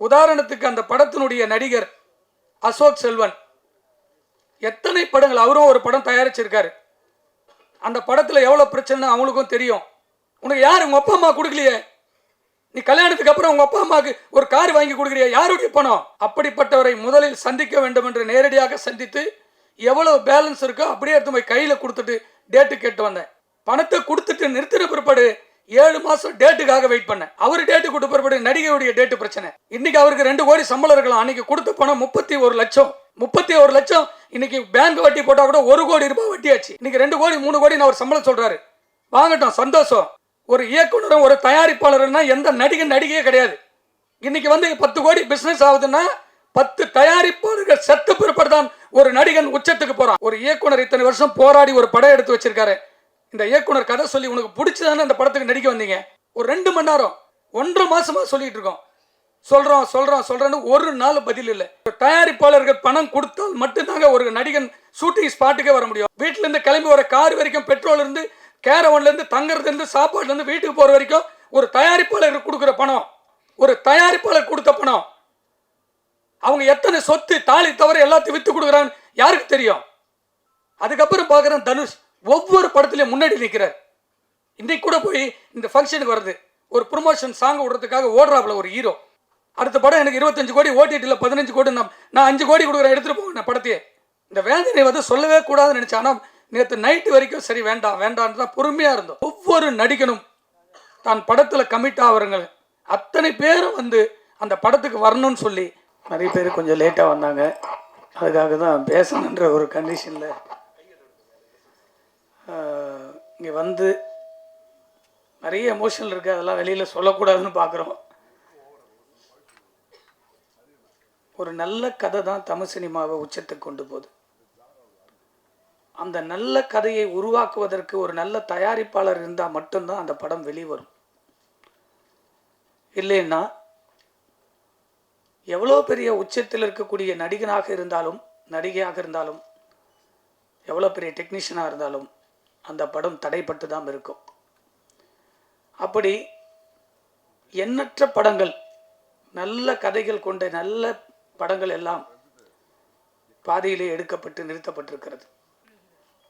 உதாரணத்துக்கு அந்த படத்தினுடைய நடிகர் அசோக் செல்வன் எத்தனை படங்கள், அவரும் ஒரு படம் தயாரிச்சிருக்காரு. அந்த படத்தில் எவ்வளோ பிரச்சனை அவங்களுக்கும் தெரியும். உனக்கு யார் உங்கள் அப்பா அம்மா கொடுக்கலையே, நீ கல்யாணத்துக்கு அப்புறம் உங்கள் அப்பா அம்மாவுக்கு ஒரு கார் வாங்கி கொடுக்குறியா, யாருடைய பணம்? அப்படிப்பட்டவரை முதலில் சந்திக்க வேண்டும் என்று நேரடியாக சந்தித்து எவ்வளவு பேலன்ஸ் இருக்கோ அப்படியே எடுத்து போய் கையில் கொடுத்துட்டு டேட்டு கேட்டு வந்தேன். பணத்தை கொடுத்துட்டு நிறுத்தின பிற்பாடு 7 மாதம் டேட்டுக்காக வெயிட் பண்ணேன். அவர் டேட்டு கொடுத்த பிற்பாடு நடிகையுடைய டேட்டு பிரச்சனை. இன்னைக்கு அவருக்கு 2 கோடி சம்பளம் இருக்கலாம். அன்னைக்கு கொடுத்த பணம் 31 லட்சம். 31 லட்சம் இன்னைக்கு பேங்க் வட்டி போட்டால் கூட 1 கோடி ரூபாய் வட்டியாச்சு. இன்னைக்கு 2 கோடி 3 கோடி அவர் சம்பளம் சொல்றாரு. வாங்கட்டும், சந்தோஷம். ஒரு இயக்குனரும் ஒரு தயாரிப்பாளர்னா எந்த நடிகையே கிடையாது. இன்னைக்கு 10 கோடி பிசினஸ் ஆகுதுன்னா 10 தயாரிப்பாளர்கள் செத்த பிற்பாடு தான் ஒரு நடிகன் உச்சத்துக்கு போறான். ஒரு இயக்குனர் இத்தனை வருஷம் போராடி ஒரு படம் எடுத்து வச்சிருக்காரு. இந்த இயக்குனர் கதை சொல்லி உனக்கு பிடிச்சதானே அந்த படத்துக்கு நடிக்க வந்தீங்க. ஒரு 2 மணி நேரம் 1.5 மாசமா சொல்லிட்டு இருக்கோம். சொல்றோன்னு ஒரு நாள் பதில் இல்லை. தயாரிப்பாளர்கள் பணம் கொடுத்தால் மட்டும்தாங்க ஒரு நடிகன் ஷூட்டிங் ஸ்பாட்டுக்கே வர முடியும். வீட்டுல இருந்து கிளம்பி வர கார் வரைக்கும், பெட்ரோல் இருந்து கேரவன்ல இருந்து தங்கறதுல இருந்து சாப்பாடுல இருந்து வீட்டுக்கு போற வரைக்கும் ஒரு தயாரிப்பாளர் கொடுக்குற பணம், ஒரு தயாரிப்பாளர் கொடுத்த பணம். அவங்க எத்தனை சொத்து தாலி தவிர எல்லாத்தையும் வித்து கொடுக்குறாங்க யாருக்கு தெரியும்? அதுக்கப்புறம் பார்க்குறேன் தனுஷ் ஒவ்வொரு படத்துலையும் முன்னாடி நிற்கிறார். இன்னைக்கு கூட போய் இந்த ஃபங்க்ஷனுக்கு வருது, ஒரு ப்ரொமோஷன் சாங் விடுறதுக்காக ஓடுறாப்புல ஒரு ஹீரோ. அடுத்த படம் எனக்கு 25 கோடி, ஓடிடியில் 15 கோடி, நான் 5 கோடி கொடுக்குறேன், எடுத்துகிட்டு போவேன் படத்தையே. இந்த வேதனை சொல்லவே கூடாதுன்னு நினச்சேன். ஆனால் நேற்று நைட்டு வரைக்கும் சரி வேண்டான்னு தான் பொறுமையாக இருந்தோம். ஒவ்வொரு நடிகனும் தான் படத்தில் கமிட் ஆகிறவங்க அத்தனை பேரும் அந்த படத்துக்கு வரணும்னு சொல்லி நிறைய பேர் கொஞ்சம் லேட்டாக வந்தாங்க. அதுக்காக தான் பேசணுன்ற ஒரு கண்டிஷனில் இங்கே நிறைய எமோஷனல் இருக்குது. அதெல்லாம் வெளியில் சொல்லக்கூடாதுன்னு பார்க்குறோம். ஒரு நல்ல கதை தான் தமிழ் சினிமாவை உச்சத்துக்கு கொண்டு போகுது. அந்த நல்ல கதையை உருவாக்குவதற்கு ஒரு நல்ல தயாரிப்பாளர் இருந்தால் மட்டும்தான் அந்த படம் வெளிவரும். இல்லைன்னா எவ்வளோ பெரிய உச்சத்தில் இருக்கக்கூடிய நடிகனாக இருந்தாலும், நடிகையாக இருந்தாலும், எவ்வளோ பெரிய டெக்னீஷியனாக இருந்தாலும் அந்த படம் தடைப்பட்டு தான் இருக்கும். அப்படி எண்ணற்ற படங்கள், நல்ல கதைகள் கொண்ட நல்ல படங்கள் எல்லாம் பாதியிலே எடுக்கப்பட்டு நிறுத்தப்பட்டிருக்கிறது.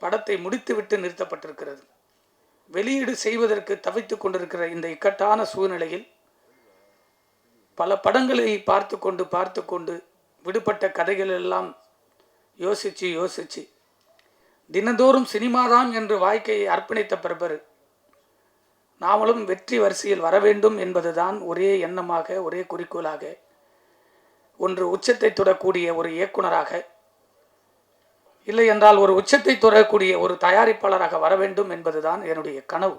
படத்தை முடித்துவிட்டு நிறுத்தப்பட்டிருக்கிறது. வெளியீடு செய்வதற்கு தவித்து கொண்டிருக்கிற இந்த இக்கட்டான சூழ்நிலையில் பல படங்களை பார்த்து கொண்டு விடுபட்ட கதைகள் எல்லாம் யோசிச்சு தினந்தோறும் சினிமாதான் என்று வாழ்க்கையை அர்ப்பணித்த பிறகு நாமளும் வெற்றி வரிசையில் வர வேண்டும் என்பதுதான் ஒரே எண்ணமாக, ஒரே குறிக்கோளாக, ஒன்று உச்சத்தை தொடக்கூடிய ஒரு இயக்குனராக, இல்லை என்றால் ஒரு உச்சத்தை தொடரக்கூடிய ஒரு தயாரிப்பாளராக வர வேண்டும் என்பதுதான் என்னுடைய கனவு.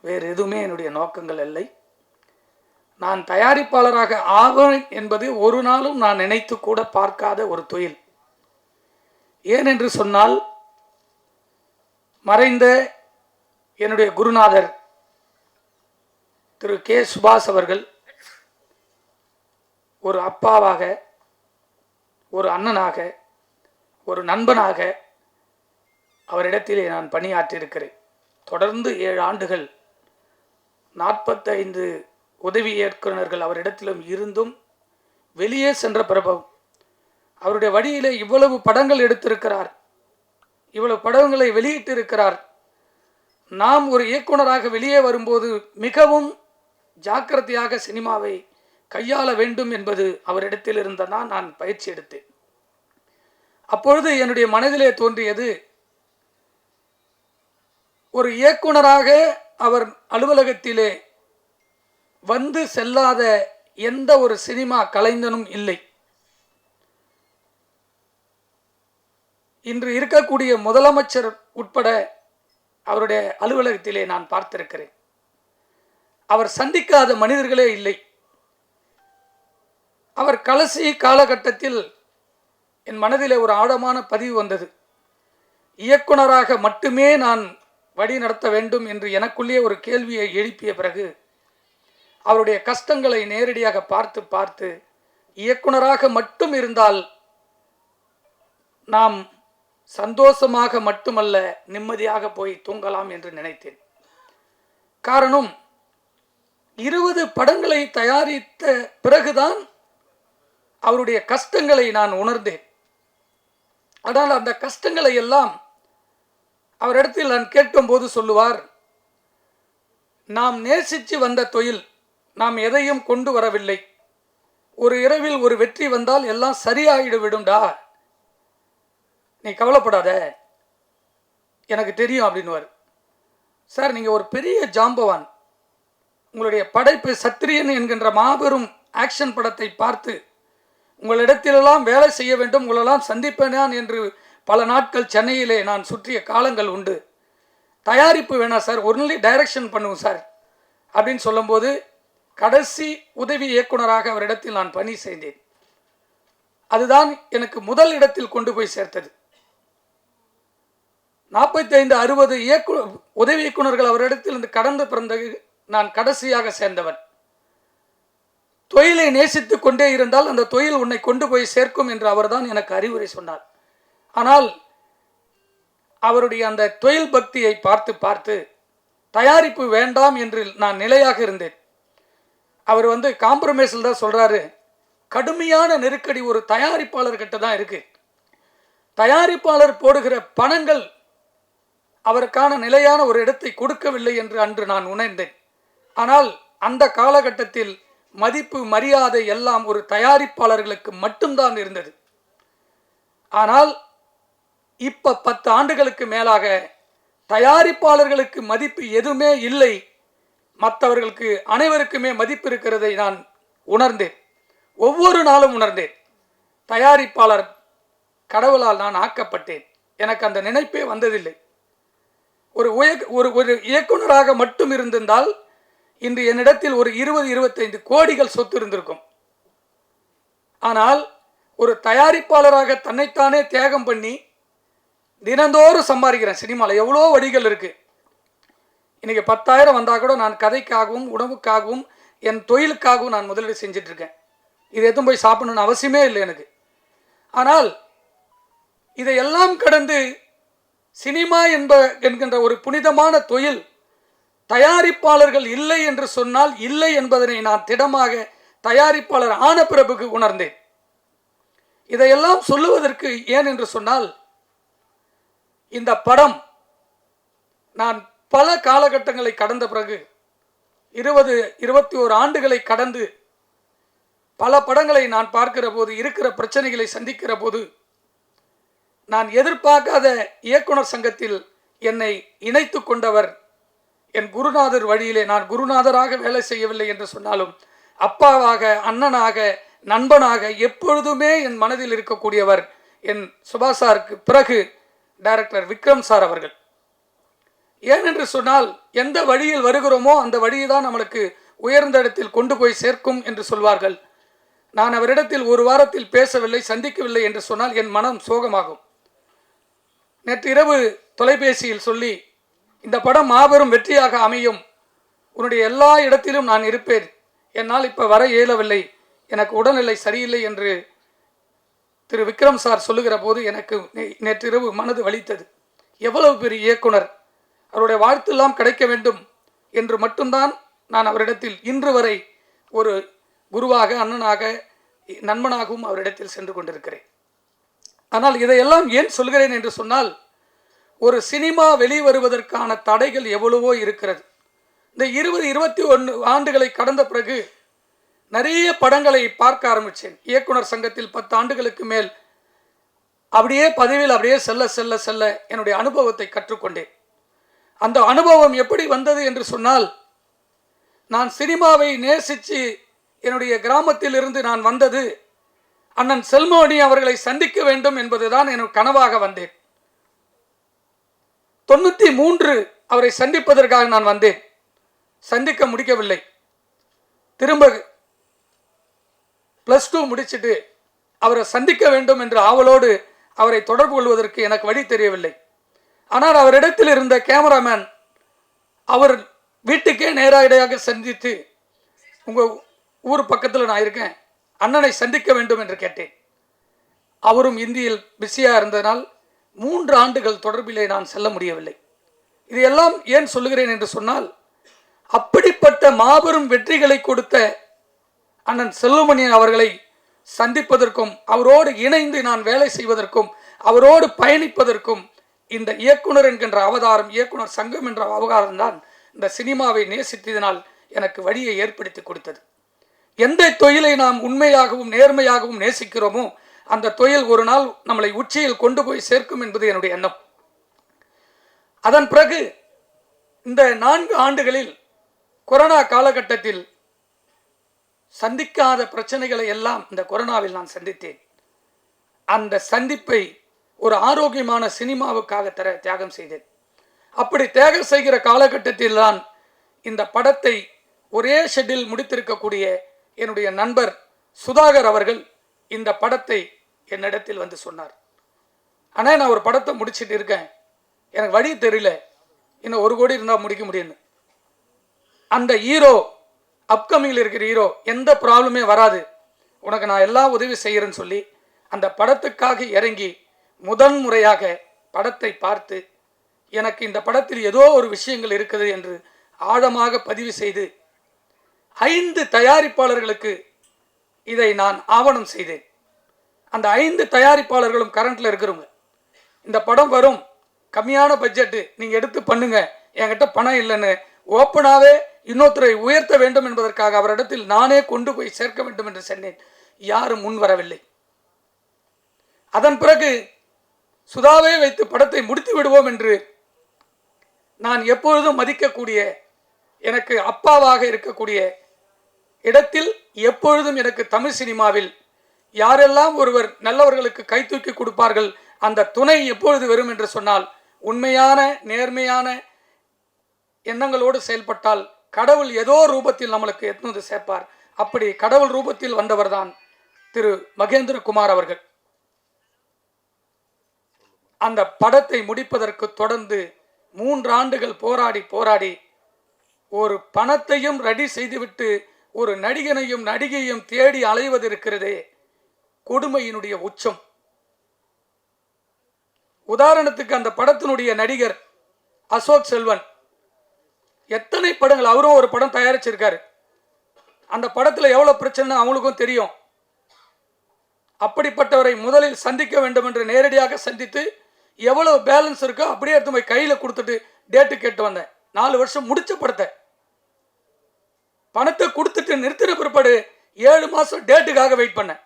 வேறு எதுவுமே என்னுடைய நோக்கங்கள் இல்லை. நான் தயாரிப்பாளராக ஆவேன் என்பது ஒரு நாளும் நான் நினைத்து கூட பார்க்காத ஒரு தொழில். ஏனென்று சொன்னால், மறைந்த என்னுடைய குருநாதர் திரு கே சுபாஷ் அவர்கள் ஒரு அப்பாவாக, ஒரு அண்ணனாக, ஒரு நண்பனாக அவரிடத்திலே நான் பணியாற்றியிருக்கிறேன். தொடர்ந்து 7 ஆண்டுகள் 45 உதவி இயக்குநர்கள் அவரிடத்திலும் இருந்தும் வெளியே சென்ற பிரபவம். அவருடைய வழியிலே இவ்வளவு படங்கள் எடுத்திருக்கிறார், இவ்வளவு படங்களை வெளியிட்டிருக்கிறார். நாம் ஒரு இயக்குனராக வெளியே வரும்போது மிகவும் ஜாக்கிரதையாக சினிமாவை கையாள வேண்டும் என்பது அவரிடத்தில் இருந்ததான் நான் பயிற்சி எடுத்தேன். அப்பொழுது என்னுடைய மனதிலே தோன்றியது, ஒரு இயக்குனராக அவர் அலுவலகத்திலே செல்லாத எந்த ஒரு சினிமா கலைஞனும் இல்லை. இன்று இருக்கக்கூடிய முதலமைச்சர் உட்பட அவருடைய அலுவலகத்திலே நான் பார்த்திருக்கிறேன். அவர் சந்திக்காத மனிதர்களே இல்லை. அவர் கடைசி காலகட்டத்தில் என் மனதிலே ஒரு ஆழமான பதிவு வந்தது. இயக்குனராக மட்டுமே நான் வழி நடத்த வேண்டும் என்று எனக்குள்ளே ஒரு கேள்வியை எழுப்பிய பிறகு அவருடைய கஷ்டங்களை நேரடியாக பார்த்து இயக்குனராக மட்டும் இருந்தால் நாம் சந்தோஷமாக மட்டுமல்ல, நிம்மதியாக போய் தூங்கலாம் என்று நினைத்தேன். காரணம், 20 படங்களை தயாரித்த பிறகுதான் அவருடைய கஷ்டங்களை நான் உணர்ந்தேன். ஆனால் அந்த கஷ்டங்களை எல்லாம் அவரிடத்தில் நான் கேட்கும்போது சொல்லுவார், நாம் நேசித்து வந்த தொழில், நாம் எதையும் கொண்டு வரவில்லை. ஒரு இரவில் ஒரு வெற்றி வந்தால் எல்லாம் சரியாயிடு விடும்டா, நீ கவலைப்படாத, எனக்கு தெரியும் அப்படின்னுவார். சார், நீங்கள் ஒரு பெரிய ஜாம்பவான், உங்களுடைய படைப்பு சத்திரியன் என்கின்ற மாபெரும் ஆக்ஷன் படத்தை பார்த்து உங்களிடத்திலெல்லாம் வேலை செய்ய வேண்டும், உங்களெல்லாம் சந்திப்பேனான் என்று பல நாட்கள் சென்னையிலே நான் சுற்றிய காலங்கள் உண்டு. தயாரிப்பு வேணாம் சார், ஒன்லி டைரக்ஷன் பண்ணுவோம் சார் அப்படின்னு சொல்லும்போது கடைசி உதவி இயக்குனராக அவரிடத்தில் நான் பணி செய்தேன். அதுதான் எனக்கு முதல் இடத்தில் கொண்டு போய் சேர்த்தது. 45-60 உதவி இயக்குனர்கள் அவரிடத்தில் இருந்து கடந்து பிறந்தது நான் கடைசியாக சேர்ந்தவன். தொழிலை நேசித்து கொண்டே இருந்தால் அந்த தொழில் உன்னை கொண்டு போய் சேர்க்கும் என்று அவர்தான் எனக்கு அறிவுரை சொன்னார். ஆனால் அவருடைய அந்த தொழில் பக்தியை பார்த்து பார்த்து தயாரிப்பு வேண்டாம் என்று நான் நிலையாக இருந்தேன். அவர் காம்ப்ரமைஸில் தான் சொல்றாரு, கடுமையான நெருக்கடி ஒரு தயாரிப்பாளர்கிட்ட தான் இருக்கு. தயாரிப்பாளர் போடுகிற பணங்கள் அவருக்கான நிலையான ஒரு இடத்தை கொடுக்கவில்லை என்று அன்று நான் உணர்ந்தேன். ஆனால் அந்த காலகட்டத்தில் மதிப்பு மரியாதை எல்லாம் ஒரு தயாரிப்பாளர்களுக்கு மட்டும்தான் இருந்தது. ஆனால் இப்ப 10 ஆண்டுகளுக்கு மேலாக தயாரிப்பாளர்களுக்கு மதிப்பு எதுவுமே இல்லை, மற்றவர்களுக்கு அனைவருக்குமே மதிப்பு இருக்கிறதை நான் உணர்ந்தேன். ஒவ்வொரு நாளும் உணர்ந்தேன். தயாரிப்பாளர் கடவுளால் நான் ஆக்கப்பட்டேன். எனக்கு அந்த நினைப்பே வந்ததில்லை. ஒரு இயக்குனராக மட்டும் இருந்திருந்தால் இன்று என்னிடத்தில் ஒரு 20-25 கோடிகள் சொத்து இருந்திருக்கும். ஆனால் ஒரு தயாரிப்பாளராக தன்னைத்தானே தியாகம் பண்ணி தினந்தோறும் சம்பாதிக்கிறேன். சினிமாவில் எவ்வளோ வழிகள் இருக்கு. இன்னைக்கு 10,000 வந்தால் கூட நான் கதைக்காகவும் உணவுக்காகவும் என் தொழிலுக்காகவும் நான் முதலீடு செஞ்சுட்டு இருக்கேன். இது எதுவும் போய் சாப்பிடணும்னு அவசியமே இல்லை எனக்கு. ஆனால் இதையெல்லாம் கடந்து சினிமா என்கின்ற ஒரு புனிதமான தொழில் தயாரிப்பாளர்கள் இல்லை என்று சொன்னால் இல்லை என்பதனை நான் திடமாக தயாரிப்பாளர் ஆன பிறகு உணர்ந்தேன். இதையெல்லாம் சொல்லுவதற்கு ஏன் என்று சொன்னால், இந்த படம் நான் பல காலகட்டங்களை கடந்த பிறகு 20-21 ஆண்டுகளை கடந்து பல படங்களை நான் பார்க்கிற போது, இருக்கிற பிரச்சனைகளை சந்திக்கிற போது, நான் எதிர்பார்க்காத இயக்குனர் சங்கத்தில் என்னை இணைத்து கொண்டவர் என் குருநாதர் வழியிலே. நான் குருநாதராக வேலை செய்யவில்லை என்று சொன்னாலும் அப்பாவாக, அண்ணனாக, நண்பனாக எப்பொழுதுமே என் மனதில் இருக்கக்கூடியவர் என் சுபாஷ் சாருக்கு பிறகு டைரக்டர் விக்ரம் சார் அவர்கள். ஏனென்று சொன்னால், எந்த வழியில் வருகிறோமோ அந்த வழியை தான் நம்மளுக்கு உயர்ந்த இடத்தில் கொண்டு போய் சேர்க்கும் என்று சொல்வார்கள். நான் அவரிடத்தில் ஒரு வாரத்தில் பேசவில்லை, சந்திக்கவில்லை என்று சொன்னால் என் மனம் சோகமாகும். நேற்று இரவு தொலைபேசியில் சொல்லி, இந்த படம் மாபெரும் வெற்றியாக அமையும், உன்னுடைய எல்லா இடத்திலும் நான் இருப்பேன், என்னால் இப்போ வர இயலவில்லை, எனக்கு உடல்நிலை சரியில்லை என்று திரு விக்ரம் சார் சொல்லுகிற போது எனக்கு நேற்றிரவு மனது வலித்தது. எவ்வளவு பெரிய இயக்குனர், அவருடைய வாழ்த்தெல்லாம் கிடைக்க வேண்டும் என்று மட்டும்தான் நான் அவரிடத்தில் இன்று வரை ஒரு குருவாக, அண்ணனாக, நண்பனாகவும் அவரிடத்தில் சென்று கொண்டிருக்கிறேன். ஆனால் இதையெல்லாம் ஏன் சொல்கிறேன் என்று சொன்னால், ஒரு சினிமா வெளிவருவதற்கான தடைகள் எவ்வளவோ இருக்கிறது. இந்த 20-21 ஆண்டுகளை கடந்த பிறகு நிறைய படங்களை பார்க்க ஆரம்பித்தேன். இயக்குனர் சங்கத்தில் 10 ஆண்டுகளுக்கு மேல் அப்படியே பதவியில் அப்படியே செல்ல செல்ல செல்ல என்னுடைய அனுபவத்தை கற்றுக்கொண்டேன். அந்த அனுபவம் எப்படி வந்தது என்று சொன்னால், நான் சினிமாவை நேசித்து என்னுடைய கிராமத்தில் இருந்து நான் வந்தது அண்ணன் செல்மோனி அவர்களை சந்திக்க வேண்டும் என்பதுதான் என் கனவாக வந்தேன். 93 அவரை சந்திப்பதற்காக நான் வந்தேன். சந்திக்க முடிக்கவில்லை. திரும்ப +2 முடிச்சுட்டு அவரை சந்திக்க வேண்டும் என்ற ஆவலோடு அவரை தொடர்பு கொள்வதற்கு எனக்கு வழி தெரியவில்லை. ஆனால் அவரிடத்தில் இருந்த கேமராமேன் அவர் வீட்டுக்கே நேரடியாக சந்தித்து, உங்கள் ஊர் பக்கத்தில் நான் இருக்கேன், அண்ணனை சந்திக்க வேண்டும் என்று கேட்டேன். அவரும் இந்தியில் பிஸியாக இருந்ததனால் 3 ஆண்டுகள் தொடர்பிலே நான் செல்ல முடியவில்லை. இதையெல்லாம் ஏன் சொல்லுகிறேன் என்று சொன்னால், அப்படிப்பட்ட மாபெரும் வெற்றிகளை கொடுத்த அண்ணன் செல்வமணி அவர்களை சந்திப்பதற்கும் அவரோடு இணைந்து நான் வேலை செய்வதற்கும் அவரோடு பயணிப்பதற்கும் இந்த இயக்குனர் என்கின்ற அவதாரம், இயக்குனர் சங்கம் என்ற அவதாரம் தான் இந்த சினிமாவை நேசித்ததினால் எனக்கு வழியை ஏற்படுத்தி கொடுத்தது. எந்த தொழிலை நாம் உண்மையாகவும் நேர்மையாகவும் நேசிக்கிறோமோ அந்த தொழில் ஒரு நாள் நம்மளை உச்சியில் கொண்டு போய் சேர்க்கும் என்பது என்னுடைய எண்ணம். அதன் பிறகு இந்த 4 ஆண்டுகளில் கொரோனா காலகட்டத்தில் சந்திக்காத பிரச்சனைகளை எல்லாம் இந்த கொரோனாவில் நான் சந்தித்தேன். அந்த சந்திப்பை ஒரு ஆரோக்கியமான சினிமாவுக்காக தியாகம் செய்தேன். அப்படி தியாகம் செய்கிற காலகட்டத்தில் தான் இந்த படத்தை ஒரே ஷெட்டில் முடித்திருக்கக்கூடிய என்னுடைய நண்பர் சுதாகர் அவர்கள் இந்த படத்தை என்னிடத்தில் வந்து சொன்னார். ஆனால் நான் ஒரு படத்தை முடிச்சுட்டு இருக்கேன், எனக்கு வழி தெரியல, இன்னும் 1 கோடி இருந்தால் முடிக்க முடியும்னு. அந்த ஹீரோ, அப்கமிங்கில் இருக்கிற ஹீரோ, எந்த ப்ராப்ளமே வராது, உனக்கு நான் எல்லா உதவி செய்கிறேன்னு சொல்லி அந்த படத்துக்காக இறங்கி முதன் முறையாக படத்தை பார்த்து எனக்கு இந்த படத்தில் ஏதோ ஒரு விஷயங்கள் இருக்குது என்று ஆழமாக பதிவு செய்து 5 தயாரிப்பாளர்களுக்கு இதை நான் ஆவணம் செய்தேன். அந்த 5 தயாரிப்பாளர்களும் கரண்ட்ல இருக்கிறவங்க. இந்த படம் வரும், கம்மியான பட்ஜெட்டு, நீங்கள் எடுத்து பண்ணுங்க, என்கிட்ட பணம் இல்லைன்னு ஓப்பனாகவே இன்னொருத்தரை உயர்த்த வேண்டும் என்பதற்காக அவரிடத்தில் நானே கொண்டு போய் சேர்க்க வேண்டும் என்று சொன்னேன். யாரும் முன் வரவில்லை. அதன் பிறகு சுதாவை வைத்து படத்தை முடித்து விடுவோம் என்று நான் எப்பொழுதும் மதிக்கக்கூடிய, எனக்கு அப்பாவாக இருக்கக்கூடிய இடத்தில் எப்பொழுதும் எனக்கு தமிழ் சினிமாவில் யாரெல்லாம் ஒருவர் நல்லவர்களுக்கு கை தூக்கி கொடுப்பார்கள், அந்த துணை எப்பொழுது வரும் என்று சொன்னால் உண்மையான நேர்மையான எண்ணங்களோடு செயல்பட்டால் கடவுள் ஏதோ ரூபத்தில் நம்மளுக்கு எத்தனை சேர்ப்பார். அப்படி கடவுள் ரூபத்தில் வந்தவர் தான் திரு மகேந்திரகுமார் அவர்கள். அந்த படத்தை முடிப்பதற்கு தொடர்ந்து 3 ஆண்டுகள் போராடி ஒரு பணத்தையும் ரெடி செய்துவிட்டு ஒரு நடிகனையும் நடிகையும் தேடி அலைவது இருக்கிறதே, கொடுமையினுடைய உச்சம். உதாரணத்துக்கு அந்த படத்தினுடைய நடிகர் அசோக் செல்வன் எத்தனை படங்கள், அவரும் ஒரு படம் தயாரிச்சிருக்காரு. அந்த படத்தில் எவ்வளோ பிரச்சனை அவங்களுக்கும் தெரியும். அப்படிப்பட்டவரை முதலில் சந்திக்க வேண்டும் என்று நேரடியாக சந்தித்து எவ்வளவு பேலன்ஸ் இருக்கோ அப்படியே எடுத்து போய் கையில் கொடுத்துட்டு டேட்டு கேட்டு வந்தேன். 4 வருஷம் முடிச்ச படத்தை பணத்தை கொடுத்துட்டு நிறுத்தின பிற்பாடு 7 மாதம் டேட்டுக்காக வெயிட் பண்ணேன்.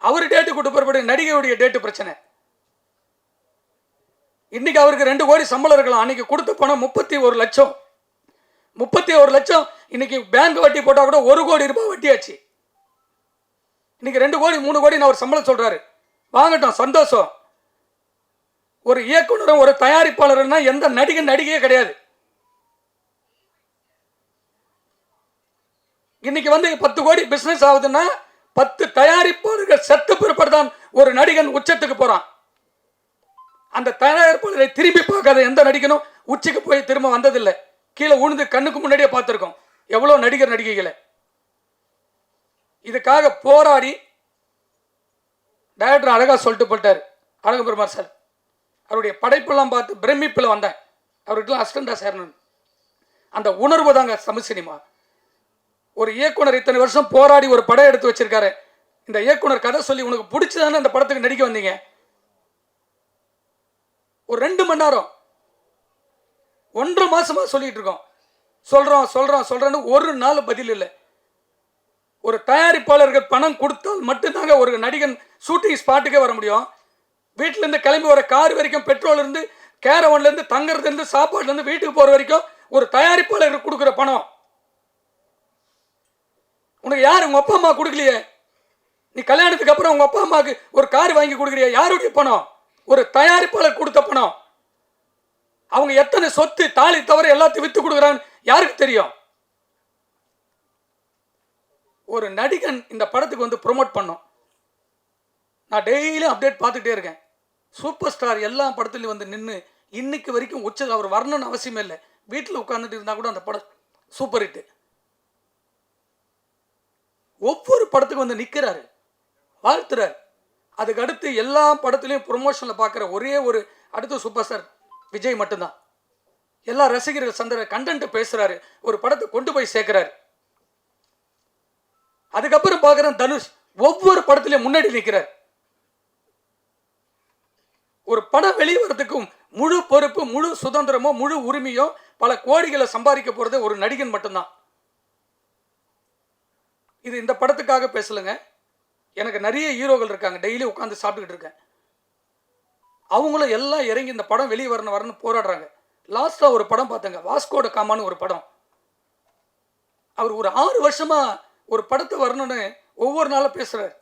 அவர் டேட்டு கொடுத்த பிற்பாடு நடிகையுடைய டேட்டு பிரச்சனை. இன்னைக்கு அவருக்கு 2 கோடி சம்பளம் இருக்கலாம், அன்னைக்கு கொடுத்த பணம் 31 லட்சம். 31 லட்சம் இன்னைக்கு பேங்க் வட்டி போட்டால் கூட 1 கோடி ரூபாய் வட்டி ஆச்சு. இன்னைக்கு 2 கோடி 3 கோடி அவர் சம்பளம் சொல்றாரு. வாங்கட்டும், சந்தோஷம். ஒரு இயக்குனரும் ஒரு தயாரிப்பாளர்னா எந்த நடிகையே கிடையாது. இன்னைக்கு 10 கோடி பிசினஸ் ஆகுதுன்னா 10 தயாரிப்பாளர்கள் செத்து பிற்பாடு தான் ஒரு நடிகன் உச்சத்துக்கு போறான். அந்த தயாரிப்பாளரை திரும்பி பார்க்காத எந்த நடிகனும் உச்சிக்கு போய் திரும்ப வந்ததில்லை. கீழே உழுந்து கண்ணுக்கு முன்னாடியே பார்த்துருக்கோம் எவ்வளோ நடிகர் நடிகைகளை. இதுக்காக போராடி டைரக்டர் அழகா சொல்லிட்டு போட்டார் அழகு பெருமாள் சார். அவருடைய படைப்பெல்லாம் பார்த்து பிரமிப்பில் வந்தேன். அவருக்கெல்லாம் அசிஸ்டண்டா சேரணும். அந்த உணர்வு தாங்க தமிழ் சினிமா. ஒரு இயக்குனர் இத்தனை வருஷம் போராடி ஒரு படம் எடுத்து வச்சிருக்காரு. இந்த இயக்குனர் கதை சொல்லி உனக்கு பிடிச்சதானே இந்த படத்துக்கு நடிக்க வந்தீங்க. ஒரு 2 மணி நேரம் 1.5 மாசமா சொல்லிட்டு இருக்கோம். சொல்றோன்னு ஒரு நாள் பதில் இல்லை. ஒரு தயாரிப்பாளர்கள் பணம் கொடுத்தால் மட்டும்தாங்க ஒரு நடிகன் ஷூட்டிங் ஸ்பாட்டுக்கே வர முடியும். வீட்டிலேருந்து கிளம்பி வர கார் வரைக்கும், பெட்ரோல் இருந்து கேரவன்லேருந்து தங்குறதுலேருந்து சாப்பாடுலேருந்து வீட்டுக்கு போகிற வரைக்கும் ஒரு தயாரிப்பாளருக்கு கொடுக்குற பணம் உனக்கு யார்? உங்கள் அப்பா அம்மா கொடுக்கலையே. நீ கல்யாணத்துக்கு அப்புறம் உங்கள் அப்பா அம்மாவுக்கு ஒரு கார் வாங்கி கொடுக்குறியா? யாருடைய பணம்? ஒரு தயாரிப்பாளர் கொடுத்த பணம். அவங்க எத்தனை சொத்து தாலி தவிர எல்லாத்தையும் வித்து கொடுக்குறான்னு யாருக்கு தெரியும்? ஒரு நடிகன் இந்த படத்துக்கு ப்ரொமோட் பண்ணோம். நான் டெய்லியும் அப்டேட் பார்த்துட்டே இருக்கேன். சூப்பர் ஸ்டார் எல்லா படத்துலையும் நின்று இன்னைக்கு வரைக்கும் உச்சது. அவர் வரணும்னு அவசியமே இல்லை. வீட்டில் உட்காந்துட்டு இருந்தால் கூட அந்த படம் சூப்பர் ஹிட்டு. ஒவ்வொரு படத்துக்கு நிற்கிறாரு, வாழ்த்துறாரு. அதுக்கு அடுத்து எல்லா படத்துலையும் ப்ரொமோஷனில் பார்க்குற ஒரே ஒரு அடுத்த சூப்பர் ஸ்டார் விஜய் மட்டும்தான். எல்லா ரசிகர்கள் சந்திர கண்டென்ட் பேசுறாரு, ஒரு படத்தை கொண்டு போய் சேர்க்கிறாரு. அதுக்கப்புறம் பார்க்குறேன் தனுஷ் ஒவ்வொரு படத்திலையும் முன்னாடி நிற்கிறார். ஒரு படம் வெளியே வரதுக்கும் முழு பொறுப்பு, முழு சுதந்திரமோ, முழு உரிமையோ, பல கோடிகளை சம்பாதிக்க போறது ஒரு நடிகன் மட்டும்தான். இது இந்த படத்துக்காக பேசலுங்க. எனக்கு நிறைய ஹீரோக்கள் இருக்காங்க, டெய்லி உட்காந்து சாப்பிட்டுக்கிட்டு இருக்கேன். அவங்களும் எல்லாம் இறங்கி இந்த படம் வெளியே வரணும்னு போராடுறாங்க. லாஸ்ட்டாக ஒரு படம் பார்த்தேங்க, வாஸ்கோட காமான்னு ஒரு படம். அவர் ஒரு 6 வருஷமா ஒரு படத்தை வரணும்னு ஒவ்வொரு நாளும் பேசுகிறார்.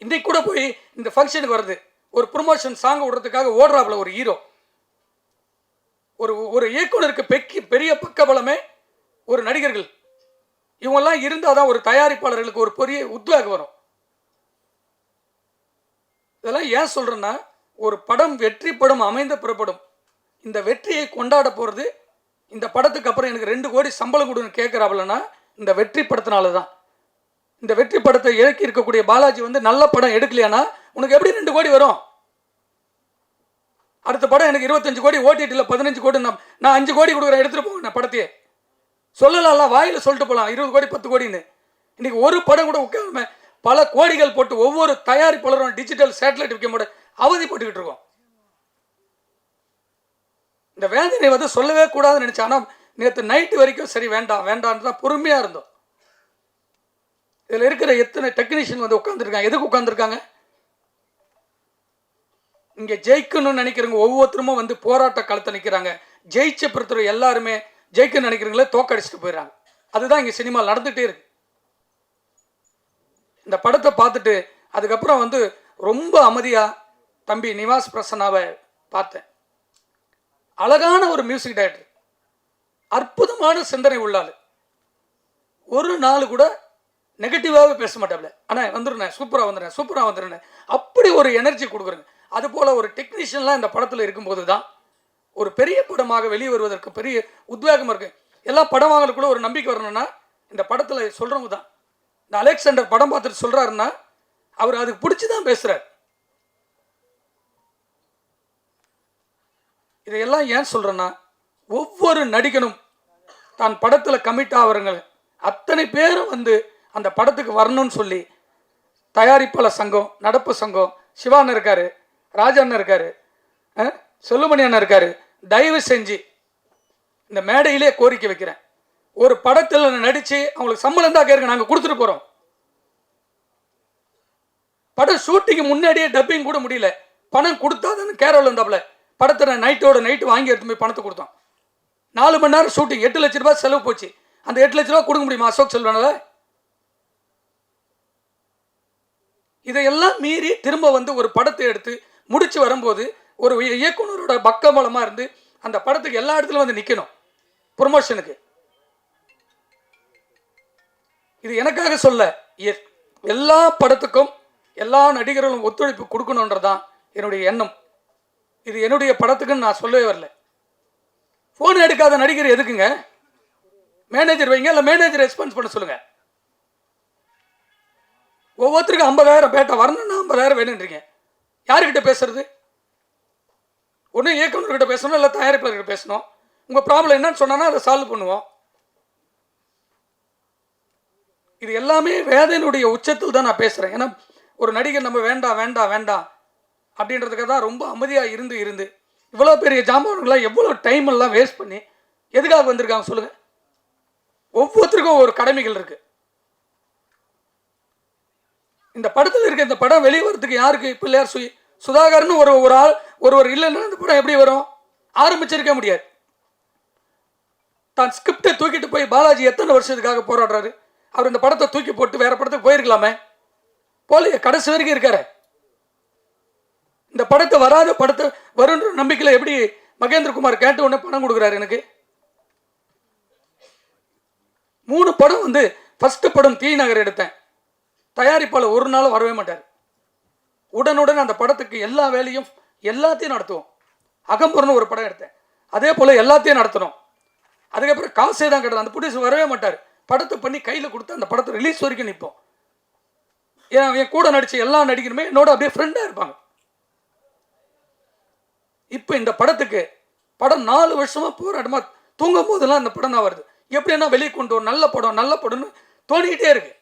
இன்றைக்கு கூட போய் இந்த ஃபங்க்ஷனுக்கு வருது, ஒரு ப்ரொமோஷன் சாங் விடுறதுக்காக ஓடுறாப்புல ஒரு ஹீரோ. ஒரு இயக்குனருக்கு பெரிய பக்கபலமே ஒரு நடிகர்கள். இவங்கெல்லாம் இருந்தால் தான் ஒரு தயாரிப்பாளர்களுக்கு ஒரு பெரிய உத்வேகம் வரும். இதெல்லாம் ஏன் சொல்கிறேன்னா, ஒரு படம் வெற்றி படம் அமைந்த புறப்படும். இந்த வெற்றியை கொண்டாட போகிறது, இந்த படத்துக்கு அப்புறம் எனக்கு 2 கோடி சம்பளம் கொடுன்னு கேட்குறாப்புலன்னா இந்த வெற்றி படத்தினால தான். இந்த வெற்றி படத்தை இறக்கி இருக்கக்கூடிய பாலாஜி வந்து நல்ல படம் எடுக்கலையானா உனக்கு எப்படி 2 கோடி வரும்? அடுத்த படம் எனக்கு 25 கோடி ஓடிடியில் 15 கோடி, நான் 5 கோடி கொடுக்குறேன், எடுத்துகிட்டு போங்க படத்தையே சொல்லலாம்ல, வாயில் சொல்லிட்டு போகலாம் 20 கோடி 10 கோடின்னு. இன்னைக்கு ஒரு படம் கூட உட்காம பல கோடிகள் போட்டு ஒவ்வொரு தயாரிப்பாளரும் டிஜிட்டல் சேட்டலைட் விற்க முடியாது அவதிப்பட்டுக்கிட்டு இருக்கோம். இந்த வேதனை வந்து சொல்லவே கூடாதுன்னு நினைச்சேன். ஆனால் நேற்று நைட்டு வரைக்கும் சரி வேண்டாம் வேண்டான்னு தான் பொறுமையாக இருந்தோம். இதில் இருக்கிற எத்தனை டெக்னீஷியன் வந்து உட்காந்துருக்காங்க, எதுக்கு உட்காந்துருக்காங்க? இங்கே ஜெயிக்கணும்னு நினைக்கிறவங்க ஒவ்வொருத்தரும் வந்து போராட்ட களத்தை நிற்கிறாங்க. ஜெயிச்ச பொறுத்தவரை எல்லாருமே ஜெயிக்கணும்னு நினைக்கிறவங்களே தோக்கடிச்சிட்டு போயிடறாங்க. அதுதான் இங்கே சினிமா நடந்துகிட்டே இருக்கு. இந்த படத்தை பார்த்துட்டு அதுக்கப்புறம் வந்து ரொம்ப அமைதியாக தம்பி நிவாஸ் பிரசன்னாவை பார்த்தேன். அழகான ஒரு மியூசிக் டைரக்டர், அற்புதமான சிந்தனை உள்ளாள். ஒரு நாள் கூட நெகட்டிவாகவே பேச மாட்டாப்ல. ஆனால் வந்துடுறேன், சூப்பராக வந்துடுறேன் அப்படி ஒரு எனர்ஜி கொடுக்குறேங்க. அதுபோல் ஒரு டெக்னீஷியன்லாம் இந்த படத்தில் இருக்கும்போது தான் ஒரு பெரிய படமாக வெளியே வருவதற்கு பெரிய உத்வேகம் இருக்குது. எல்லா படம் வாங்கலுக்குள்ள ஒரு நம்பிக்கை வரணும்னா இந்த படத்தில் சொல்கிறவங்க தான். இந்த அலெக்சாண்டர் படம் பார்த்துட்டு சொல்கிறாருன்னா அவர் அதுக்கு பிடிச்சி தான் பேசுகிறார். இதையெல்லாம் ஏன் சொல்கிறேன்னா, ஒவ்வொரு நடிகனும் தான் படத்தில் கமிட் ஆகிறவங்க அத்தனை பேரும் வந்து அந்த படத்துக்கு வரணும்னு சொல்லி தயாரிப்பாளர் சங்கம், நடப்பு சங்கம், சிவாண்ணன் இருக்காரு, ராஜண்ணன் இருக்காரு, செல்லுமணி அண்ணன் இருக்காரு, தயவு செஞ்சு இந்த மேடையிலே கோரிக்கை வைக்கிறேன். ஒரு படத்தில் நடித்து அவங்களுக்கு சம்பளம் தான் கேட்க நாங்கள் கொடுத்துட்டு போகிறோம். படம் ஷூட்டிங்கு முன்னாடியே டப்பிங் கூட முடியல, பணம் கொடுத்தாதான்னு கேரளில் இருந்தாப்புல. படத்தை நைட்டோட நைட்டு வாங்கி எடுத்து போய் பணத்தை கொடுத்தோம். 4 மணி நேரம் ஷூட்டிங், 8 லட்ச ரூபாய் செலவு போச்சு. அந்த 8 லட்ச ரூபா கொடுக்க முடியுமா அசோக் செல்வனால? இதையெல்லாம் மீறி திரும்ப வந்து ஒரு படத்தை எடுத்து முடிச்சு வரும்போது ஒரு இயக்குனரோட பக்கபலமாக இருந்து அந்த படத்துக்கு எல்லா இடத்துலையும் வந்து நிற்கணும் ப்ரொமோஷனுக்கு. இது எனக்காக சொல்ல, எல்லா படத்துக்கும் எல்லா நடிகர்களும் ஒத்துழைப்பு கொடுக்கணுன்றதான் என்னுடைய எண்ணம். இது என்னுடைய படத்துக்குன்னு நான் சொல்லவே வரல. ஃபோன் எடுக்காத நடிகர் எதுக்குங்க? மேனேஜர் வைங்க, இல்லை மேனேஜர் ரெஸ்பான்ஸ் பண்ண சொல்லுங்க. ஒவ்வொருத்தருக்கும் 50,000 பேட்டா வரணும்னா 50,000 வேணுன்றீங்க. யாருக்கிட்ட பேசுறது? ஒன்று இயக்குநர்கிட்ட பேசணும், இல்லை தயாரிப்பாளர்கிட்ட பேசணும். உங்கள் ப்ராப்ளம் என்னன்னு சொன்னா அதை சால்வ் பண்ணுவோம். இது எல்லாமே வேதனையுடைய உச்சத்தில் தான் நான் பேசுகிறேன். ஏன்னா ஒரு நடிகர் நம்ம வேண்டாம் வேண்டாம் வேண்டாம் அப்படின்றதுக்காக தான் ரொம்ப அமைதியாக இருந்து இவ்வளோ பெரிய ஜாம்பவான்களாம் எவ்வளோ டைம் எல்லாம் வேஸ்ட் பண்ணி எதுக்காக வந்திருக்காங்க சொல்லுங்கள்? ஒவ்வொருத்தருக்கும் ஒரு கடமைகள் இருக்குது. இந்த படத்தில் இருக்க இந்த படம் வெளியே வரதுக்கு யாருக்கு? பிள்ளையார் சுதாகர்னு ஒரு ஆள் ஒருவர் இல்லைன்னா இந்த படம் எப்படி வரும்? ஆரம்பிச்சிருக்க முடியாது. தான் ஸ்கிரிப்டை தூக்கிட்டு போய் பாலாஜி எத்தனை வருஷத்துக்காக போராடுறாரு. அவர் இந்த படத்தை தூக்கி போட்டு வேற படத்துக்கு போயிருக்கலாமே, போல கடைசி வரைக்கும் இருக்காரு. இந்த படத்தை வராத படத்தை வருன்ற நம்பிக்கையில் எப்படி மகேந்திரகுமார் கேட்டு உடனே பணம் கொடுக்குறாரு? எனக்கு 3 படம் வந்து ஃபர்ஸ்ட் படம் தீ நகர் எடுத்தேன். தயாரிப்பாளர் ஒரு நாள் வரவே மாட்டார். உடனுடன் அந்த படத்துக்கு எல்லா வேலையும் எல்லாத்தையும் நடத்துவோம். அகம்புறன்னு ஒரு படம் எடுத்தேன், அதே போல் எல்லாத்தையும் நடத்தணும். அதுக்கப்புறம் காசே தான் கிடையாது. அந்த ப்ரொடியூசர் வரவே மாட்டார். படத்தை பண்ணி கையில் கொடுத்து அந்த படத்தை ரிலீஸ் வரைக்கும் நிற்போம். என் கூட நடித்த எல்லா நடிகருமே என்னோட அப்படியே ஃப்ரெண்டாக இருப்பாங்க. இப்போ இந்த படத்துக்கு படம் 4 வருஷமாக போராட்டமாக தூங்கும் போதெல்லாம் அந்த படம் தான் வருது. எப்படின்னா வெளியே கொண்டு வரும், நல்ல படம் நல்ல படம்னு தோணிக்கிட்டே இருக்கு.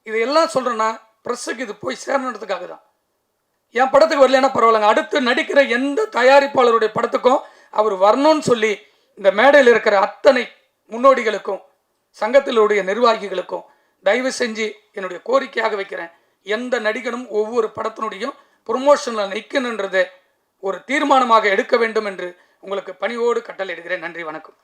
இதையெல்லாம் சொல்கிறேன்னா ப்ரெஸ்ஸுக்கு இது போய் சேரணுன்றதுக்காக தான். என் படத்துக்கு வரலன்னா பரவாயில்லைங்க, அடுத்து நடிக்கிற எந்த தயாரிப்பாளருடைய படத்துக்கும் அவர் வரணும்னு சொல்லி இந்த மேடையில் இருக்கிற அத்தனை முன்னோடிகளுக்கும் சங்கத்திலுடைய நிர்வாகிகளுக்கும் தயவு செஞ்சு என்னுடைய கோரிக்கையாக வைக்கிறேன். எந்த நடிகனும் ஒவ்வொரு படத்தினுடையும் ப்ரொமோஷனில் நிற்கணுன்றதை ஒரு தீர்மானமாக எடுக்க வேண்டும் என்று உங்களுக்கு பணிவோடு கட்டளையிடுகிறேன். நன்றி, வணக்கம்.